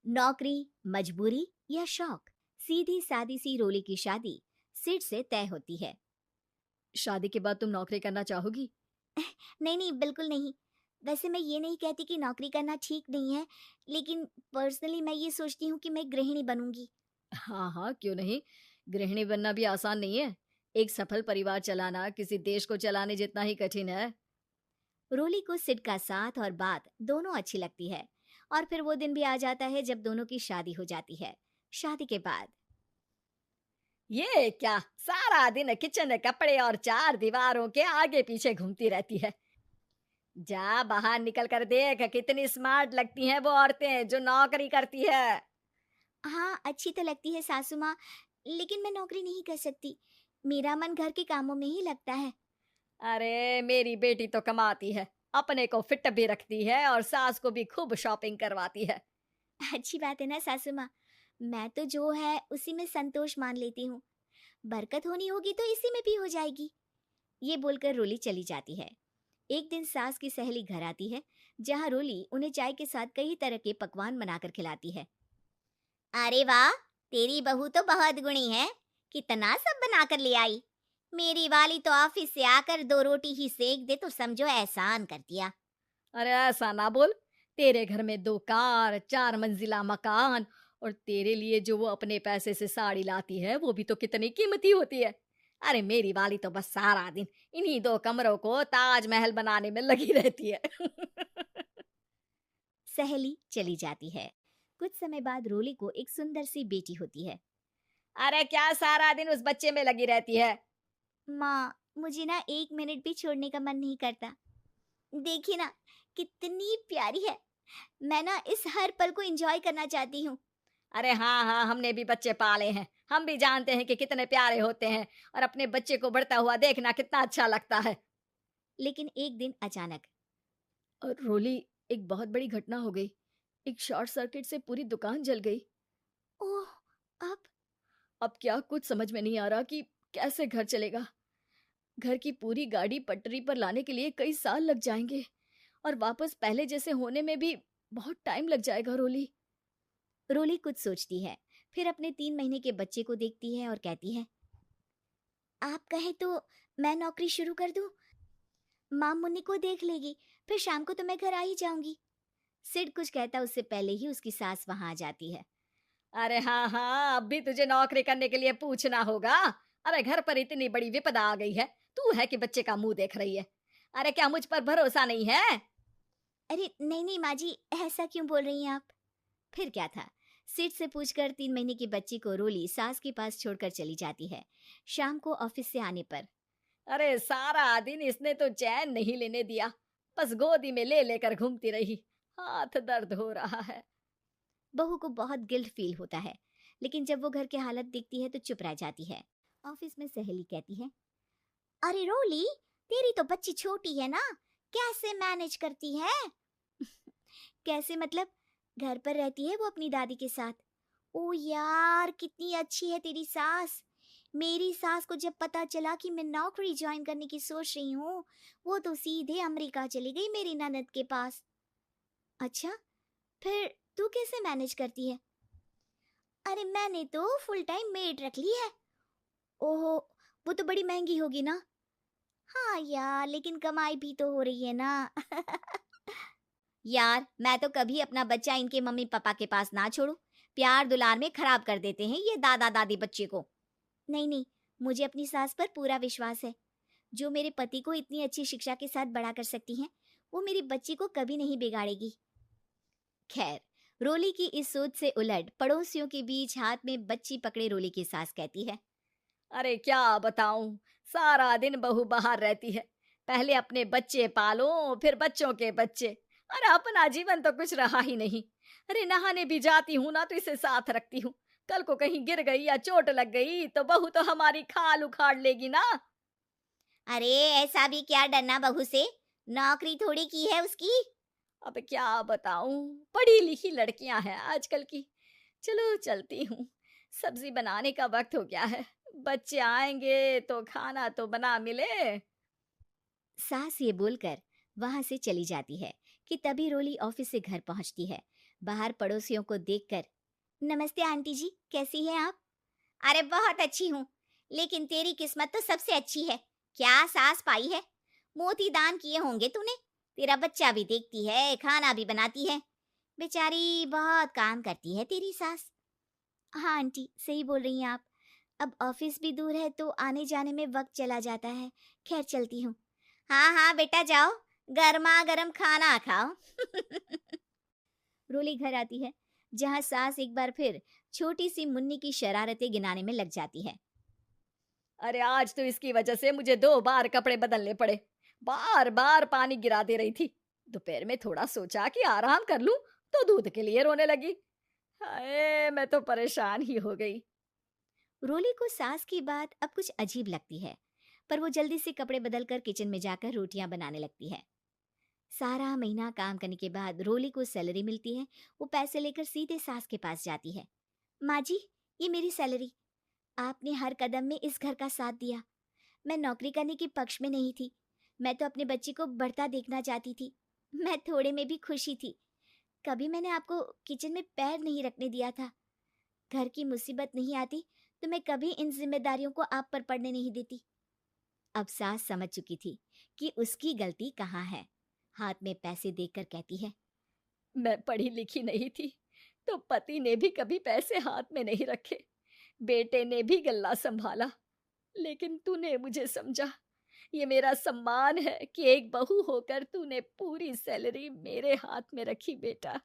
नौकरी, मजबूरी या शौक, सीधी सादी सी रोली की शादी सिड से तय होती है। शादी के बाद तुम नौकरी करना चाहोगी? नहीं नहीं, बिल्कुल नहीं। वैसे मैं ये नहीं कहती कि नौकरी करना ठीक नहीं है, लेकिन पर्सनली मैं ये सोचती हूँ कि मैं गृहिणी बनूंगी। हाँ हाँ, क्यों नहीं। गृहिणी बनना भी आसान नहीं है। एक सफल परिवार चलाना किसी देश को चलाने जितना ही कठिन है। रोली को सिड का साथ और बात दोनों अच्छी लगती है। और फिर वो दिन भी आ जाता है जब दोनों की शादी हो जाती है। शादी के बाद ये क्या, सारा दिन किचन में कपड़े और चार दीवारों के आगे पीछे घूमती रहती है। जा बाहर निकल कर देख, कितनी स्मार्ट लगती हैं वो औरतें जो नौकरी करती है। हाँ, अच्छी तो लगती है सासू माँ, लेकिन मैं नौकरी नहीं कर सकती। मेरा मन घर के कामों में ही लगता है। अरे मेरी बेटी तो कमाती है, अपने को फिट भी रखती है और सास को भी खूब शॉपिंग करवाती है। अच्छी बात है ना सासू माँ। मैं तो जो है उसी में संतोष मान लेती हूँ। बरकत होनी होगी तो इसी में भी हो जाएगी। ये बोलकर रोली चली जाती है। एक दिन सास की सहेली घर आती है, जहाँ रोली उन्हें चाय के साथ कई तरह के पकवान बनाकर खिलाती है। अरे वाह, तेरी बहू तो बहुत गुणी है। कितना सब बनाकर ले आई। मेरी वाली तो ऑफिस से आकर दो रोटी ही सेक दे तो समझो एहसान कर दिया। अरे ऐसा ना बोल। तेरे घर में दो कार, चार मंजिला मकान और तेरे लिए जो वो अपने पैसे से साड़ी लाती है वो भी तो कितनी कीमती होती है। अरे मेरी वाली तो बस सारा दिन इन्हीं दो कमरों को ताजमहल बनाने में लगी रहती है। सहेली चली जाती है। कुछ समय बाद रोली को एक सुंदर सी बेटी होती है। अरे क्या सारा दिन उस बच्चे में लगी रहती है। माँ, मुझे ना एक मिनट भी छोड़ने का मन नहीं करता। देखिए ना, कितनी प्यारी है। मैं ना इस हर पल को एंजॉय करना चाहती हूँ। अरे हाँ हाँ, हमने भी बच्चे पाले हैं, हम भी जानते हैं कि कितने प्यारे होते हैं और अपने बच्चे को बढ़ता हुआ देखना कितना अच्छा लगता है। लेकिन एक दिन अचानक और रोली, एक बहुत बड़ी घटना हो गई। एक शॉर्ट सर्किट से पूरी दुकान जल गई। ओह, अब अब क्या कुछ समझ में नहीं आ रहा कि कैसे घर चलेगा। घर की पूरी गाड़ी पटरी पर लाने के लिए कई साल लग जाएंगे और वापस पहले जैसे होने में भी बहुत टाइम लग जाएगा रोली। रोली कुछ सोचती है, फिर अपने 3 महीने के बच्चे को देखती है और कहती है, आप कहें तो मैं नौकरी शुरू कर दूं? माँ मुन्नी को देख लेगी, फिर शाम को तो मैं घर आ ही जाऊंगी। सिड कुछ कहता उससे पहले ही उसकी सास वहां आ जाती है। अरे हाँ हाँ, अब भी तुझे नौकरी करने के लिए पूछना होगा। अरे घर पर इतनी बड़ी विपदा आ गई है, तू है कि बच्चे का मुंह देख रही है। अरे क्या मुझ पर भरोसा नहीं है? अरे नहीं नहीं माँ जी, ऐसा क्यों बोल रही हैं आप? फिर क्या था। सिड से पूछकर 3 महीने की बच्ची को रोली सास के पास छोड़कर चली जाती है। शाम को ऑफिस से आने पर अरे सारा दिन इसने तो चैन नहीं लेने दिया, बस गोदी में ले लेकर घूमती रही। हाथ दर्द हो रहा है। बहू को बहुत गिल्ट फील होता है, लेकिन जब वो घर की हालत देखती है तो चुप रह जाती है। ऑफिस में सहेली कहती है, अरे रोली, तेरी तो बच्ची छोटी है ना, कैसे मैनेज करती है? कैसे मतलब? घर पर रहती है वो अपनी दादी के साथ। ओ यार, कितनी अच्छी है तेरी सास। मेरी सास को जब पता चला कि मैं नौकरी ज्वाइन करने की सोच रही हूँ, वो तो सीधे अमेरिका चली गई मेरी ननद के पास। अच्छा, फिर तू कैसे मैनेज करती है? अरे मैंने तो फुल टाइम मेड रख ली है। ओहो, वो तो बड़ी महंगी होगी ना। हाँ यार, लेकिन कमाई भी तो हो रही है ना। यार, मैं तो कभी अपना बच्चा इनके मम्मी पापा के पास ना छोड़ू। प्यार दुलार में खराब कर देते हैं ये दादा दादी बच्चे को। नहीं नहीं, मुझे अपनी सास पर पूरा विश्वास है। जो मेरे पति को इतनी अच्छी शिक्षा के साथ बड़ा कर सकती हैं, वो मेरी बच्ची को कभी नहीं बिगाड़ेगी। खैर, रोली की इस सोच से उलट पड़ोसियों के बीच हाथ में बच्ची पकड़े रोली की सास कहती है, अरे क्या बताऊं, सारा दिन बहू बाहर रहती है। पहले अपने बच्चे पालो, फिर बच्चों के बच्चे। अरे अपना जीवन तो कुछ रहा ही नहीं। अरे नहाने भी जाती हूँ ना तो इसे साथ रखती हूँ। कल को कहीं गिर गई या चोट लग गई तो बहू तो हमारी खाल उखाड़ लेगी ना। अरे ऐसा भी क्या डरना बहू से, नौकरी थोड़ी की है उसकी। अब क्या बताऊं, पढ़ी लिखी लड़कियां हैं आजकल की। चलो चलती हूँ, सब्जी बनाने का वक्त हो गया है। बच्चे आएंगे तो खाना तो बना मिले। सास ये बोलकर वहां से चली जाती है कि तभी रोली ऑफिस से घर पहुंचती है। बाहर पड़ोसियों को देखकर, नमस्ते आंटी जी, कैसी हैं आप? अरे बहुत अच्छी हूँ, लेकिन तेरी किस्मत तो सबसे अच्छी है। क्या सास पाई है, मोती दान किए होंगे तूने। तेरा बच्चा भी देखती है, खाना भी बनाती है। बेचारी बहुत काम करती है तेरी सास। हाँ आंटी, सही बोल रही हैं आप। अब ऑफिस भी दूर है तो आने जाने में वक्त चला जाता है। खैर चलती हूँ। हाँ हाँ बेटा जाओ, गर्मा गर्म खाना खाओ। रोली घर आती है, जहाँ सास एक बार फिर छोटी सी मुन्नी की शरारतें गिनाने में लग जाती है। अरे आज तो इसकी वजह से मुझे 2 बार कपड़े बदलने पड़े। बार बार पानी गिरा दे रही थी। दोपहर में थोड़ा सोचा कि आराम कर लूं, तो दूध के लिए रोने लगी। हाय, मैं तो परेशान ही हो गई। रोली को सास की बात अब कुछ अजीब लगती है, पर वो जल्दी से कपड़े बदलकर किचन में जाकर रोटियां बनाने लगती है। सारा महीना काम करने के बाद रोली को सैलरी मिलती है। वो पैसे लेकर सीधे सास के पास जाती है। माँ जी, ये मेरी सैलरी। आपने हर कदम में इस घर का साथ दिया। मैं नौकरी करने के पक्ष में नहीं थी। मैं तो अपने बच्चे को बढ़ता देखना चाहती थी। मैं थोड़े में भी खुशी थी। कभी मैंने आपको किचन में पैर नहीं रखने दिया था। घर की मुसीबत नहीं आती तो मैं कभी इन जिम्मेदारियों को आप पर पड़ने नहीं देती। अब सास समझ चुकी थी कि उसकी गलती कहाँ है। हाथ में पैसे देखकर कहती है, मैं पढ़ी लिखी नहीं थी, तो पति ने भी कभी पैसे हाथ में नहीं रखे। बेटे ने भी गल्ला संभाला, लेकिन तूने मुझे समझा। ये मेरा सम्मान है कि एक बहू होकर तूने पूरी सैलरी मेरे हाथ में रखी बेटा।